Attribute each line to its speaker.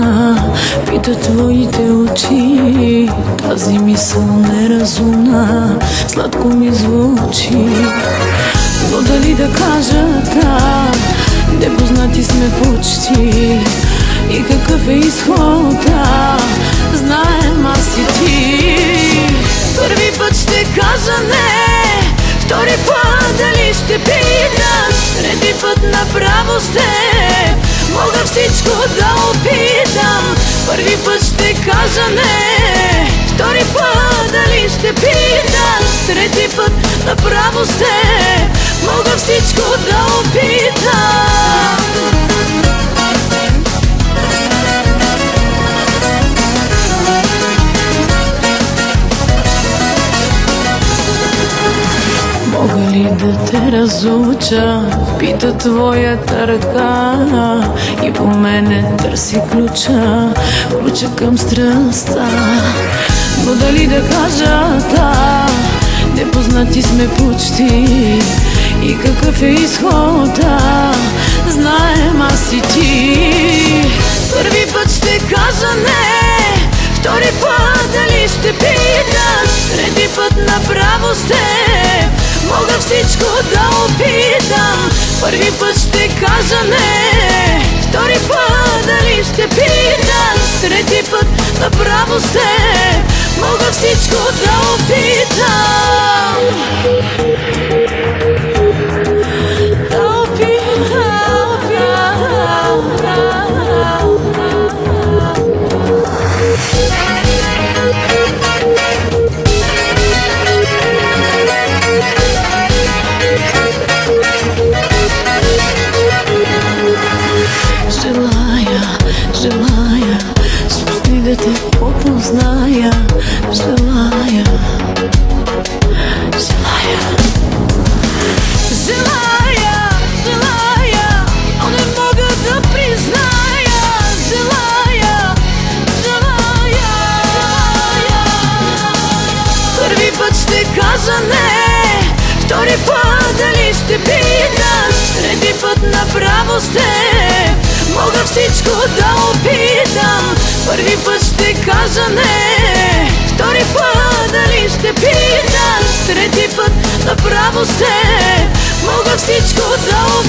Speaker 1: разумна, пита твоите очи. Тази мисъл неразумна, сладко ми звучи. Но дали да кажа так, непознати сме почти. И какъв е изхода, знаем аз и ти. Първи път ще кажа не, втори път дали ще питаш, трети път направо с теб мога всичко да опитам. Първи път ще кажа не, втори път дали ще питаш, трети път направо с теб мога всичко да опитам. Мога ли да те разуча, пита твоята ръка, и по мене търси ключа, ключа към страстта. Но дали да кажа да, непознати сме почти. И какъв е изхода, знаем аз и ти. Първи път ще кажа не, втори път дали ще питаш, трети път направо с теб мога всичко да опитам. Първи път ще кажа не, втори път дали ще питаш, трети път направо с теб мога всичко да опитам. Да опитам. Желая с устни да те попозная. Желая, но не мога да призная. Желая. Първи път ще кажа не, втори път дали ще питаш, трети път направо с теб мога всичко да опитам. Първи път ще кажа не, втори път дали ще питаш, трети път направо с теб мога всичко да опитам.